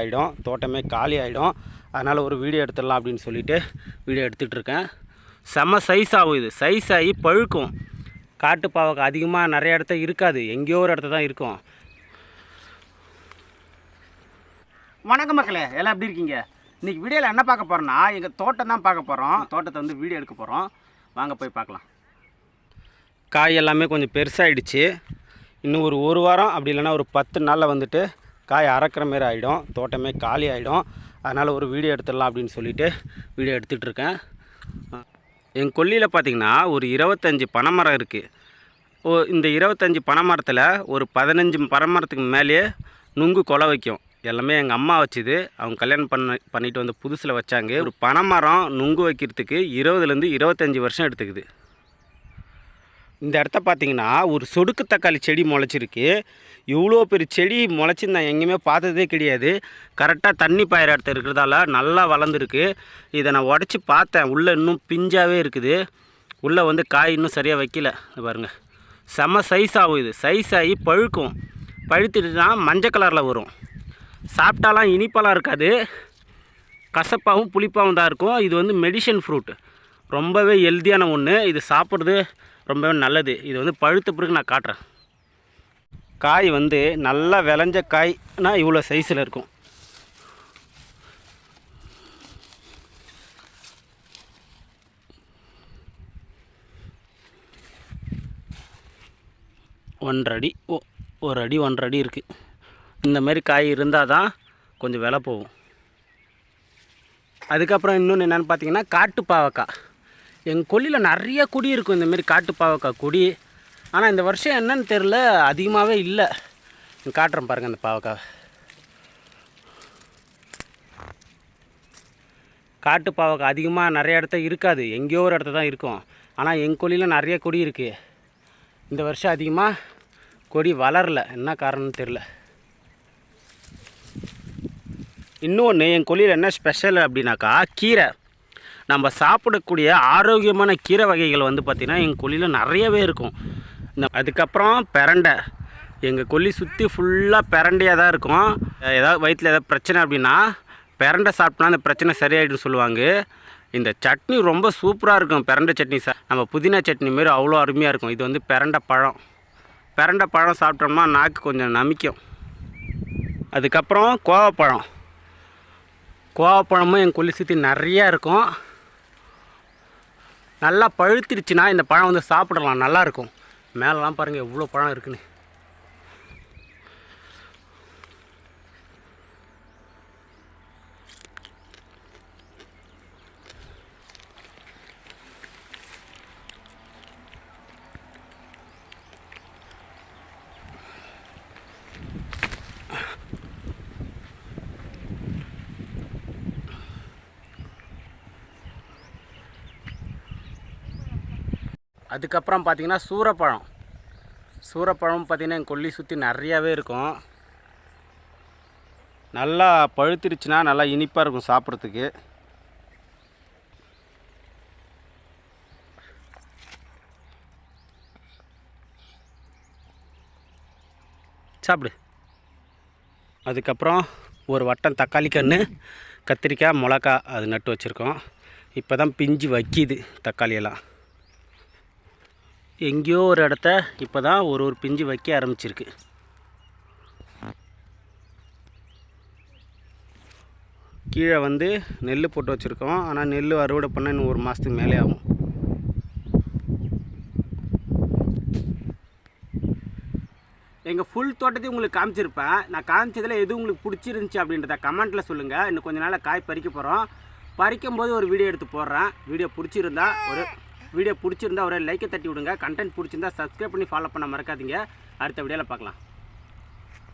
ஆகிடும், தோட்டமே காலி ஆகிடும். அதனால் ஒரு வீடியோ எடுத்துடலாம் அப்படின்னு சொல்லிட்டு வீடியோ எடுத்துகிட்ருக்கேன். செம்ம சைஸ் ஆகும். இது சைஸ் ஆகி பழுக்கும். காட்டு பாவக்காய் அதிகமாக நிறைய இடத்த இருக்காது, எங்கேயோ ஒரு இடத்த தான் இருக்கும். வணக்கம் மக்களே, எல்லாம் எப்படி இருக்கீங்க? இன்றைக்கி வீடியோவில் என்ன பார்க்க போகிறோன்னா, எங்கள் தோட்டம் தான் பார்க்க போகிறோம். தோட்டத்தை வந்து வீடியோ எடுக்க போகிறோம். வாங்க போய் பார்க்கலாம். காய் எல்லாமே கொஞ்சம் பெருசாகிடுச்சு. இன்னும் ஒரு வாரம் அப்படி இல்லைன்னா ஒரு 10 நாளில் வந்துட்டு காய் அறக்கிற மாரி ஆகிடும், தோட்டமே காலி ஆகிடும். அதனால் ஒரு வீடியோ எடுத்துடலாம் அப்படின்னு சொல்லிட்டு வீடியோ எடுத்துகிட்ருக்கேன். என் கொல்லியில் பார்த்திங்கன்னா ஒரு 25 பனைமரம் இருக்குது. இந்த 25 பனைமரத்தில் ஒரு 15 பனைமரத்துக்கு மேலேயே நுங்கு கொலை வைக்கும். எல்லாமே எங்கள் அம்மா வச்சுது. அவங்க கல்யாணம் பண்ணிட்டு வந்து புதுசில் வச்சாங்க. ஒரு பனைமரம் நுங்கு வைக்கிறதுக்கு 20லேருந்து 25 வருஷம் எடுத்துக்குது. இந்த இடத்த பார்த்திங்கன்னா ஒரு சொடுக்கு தக்காளி செடி முளைச்சிருக்கு. இவ்வளோ பெரிய செடி முளைச்சி நான் எங்கேயுமே பார்த்ததே கிடையாது. கரெக்டாக தண்ணி பாயிற இடத்த இருக்கிறதால நல்லா வளர்ந்துருக்கு. இதை நான் உடச்சி பார்த்தேன், உள்ளே இன்னும் பிஞ்சாகவே இருக்குது. உள்ளே வந்து காய் இன்னும் சரியாக வைக்கல. பாருங்கள், செம்ம சைஸ் ஆகும். இது சைஸ் ஆகி பழுக்கும். பழுத்துட்டுனா மஞ்சள் கலரில் வரும். சாப்பிட்டாலாம் இனிப்பாலாம் இருக்காது, கசப்பாகவும் புளிப்பாகவும் தான் இருக்கும். இது வந்து மெடிசன் ஃப்ரூட், ரொம்பவே ஹெல்த்தியான ஒன்று. இது சாப்பிட்றது ரொம்பவே நல்லது. இது வந்து பழுத்த பிறகு நான் காட்டுறேன். காய் வந்து நல்லா விளைஞ்ச காய்னா இவ்வளோ சைஸில் இருக்கும். ஒரு அடி 1.5 அடி இருக்குது. இந்தமாரி காய் இருந்தால் தான் கொஞ்சம் விலை போகும். அதுக்கப்புறம் இன்னொன்று என்னென்னு பார்த்தீங்கன்னா, காட்டு பாவக்காய். எங்கள் கொல்லியில் நிறைய கொடி இருக்கும் இந்தமாரி காட்டு பாவக்காய் கொடி. ஆனால் இந்த வருஷம் என்னன்னு தெரில, அதிகமாகவே இல்லை. காட்டுறேன் பாருங்கள் அந்த பாவக்காய். காட்டு பாவக்காய் அதிகமாக நிறைய இடத்த இருக்காது, எங்கேயோ ஒரு இடத்த தான் இருக்கும். ஆனால் எங்கள் கொல்லியில் நிறைய கொடி இருக்குது. இந்த வருஷம் அதிகமாக கொடி வளரல, என்ன காரணம்னு தெரில. இன்னொன்று, என் கொல்லியில் என்ன ஸ்பெஷல் அப்படின்னாக்கா, கீரை. நம்ம சாப்பிடக்கூடிய ஆரோக்கியமான கீரை வகைகள் வந்து பார்த்திங்கன்னா எங்கள் கொல்லியில் நிறையவே இருக்கும். அதுக்கப்புறம் பிரண்டை. எங்கள் கொல்லி சுற்றி ஃபுல்லாக பிரண்டையாக தான் இருக்கும். ஏதாவது வயிற்றில் ஏதாவது பிரச்சனை அப்படின்னா பிரண்டை சாப்பிட்டோன்னா அந்த பிரச்சனை சரியாயிடுன்னு சொல்லுவாங்க. இந்த சட்னி ரொம்ப சூப்பராக இருக்கும். பிரண்டை சட்னி நம்ம புதினா சட்னி மாரி அவ்வளோ அருமையாக இருக்கும். இது வந்து பிரண்டை பழம். பிரண்டை பழம் சாப்பிட்டோம்னா நாக்கு கொஞ்சம் நமிக்கும். அதுக்கப்புறம் கோவப்பழம். கோவப்பழமும் என் கொல்லி சுற்றி நிறையா இருக்கும். நல்லா பழுத்திருச்சுன்னா இந்த பழம் வந்து சாப்பிடலாம், நல்லாயிருக்கும். மேலெலாம் பாருங்கள் எவ்வளோ பழம் இருக்குன்னு. அதுக்கப்புறம் பார்த்திங்கன்னா சூரப்பழம். சூரப்பழம் பார்த்திங்கன்னா என் கொல்லி சுற்றி நிறையாவே இருக்கும். நல்லா பழுத்திருச்சுன்னா நல்லா இனிப்பாக இருக்கும் சாப்பிட்றதுக்கு. சாப்பிடு. அதுக்கப்புறம் ஒரு வட்டம் தக்காளி கன்று, கத்திரிக்காய், மிளகா அது நட்டு வச்சுருக்கோம். இப்போ தான் பிஞ்சு வைக்கிது தக்காளியெல்லாம். எங்கேயோ ஒரு இடத்த இப்போ தான் ஒரு பிஞ்சு வைக்க ஆரம்பிச்சிருக்கு. கீழே வந்து நெல் போட்டு வச்சுருக்கோம். ஆனால் நெல் அறுவடை பண்ண இன்னும் 1 மாதத்துக்கு மேலே ஆகும். எங்கள் ஃபுல் தோட்டத்தையும் உங்களுக்கு காமிச்சிருப்பேன். நான் காமிச்சதில் எது உங்களுக்கு பிடிச்சிருந்துச்சி அப்படின்றத கமெண்ட்டில் சொல்லுங்கள். இன்னும் கொஞ்சம் நாளில் காய் பறிக்க போகிறோம். பறிக்கும்போது ஒரு வீடியோ எடுத்து போடுறேன். வீடியோ பிடிச்சிருந்தா ஒரு லைக்கை தட்டி விடுங்க. கண்டென்ட் பிடிச்சிருந்தா சப்ஸ்கிரைப் பண்ணி ஃபாலோ பண்ண மறக்காதீங்க. அடுத்த வீடியோவில் பார்க்கலாம்.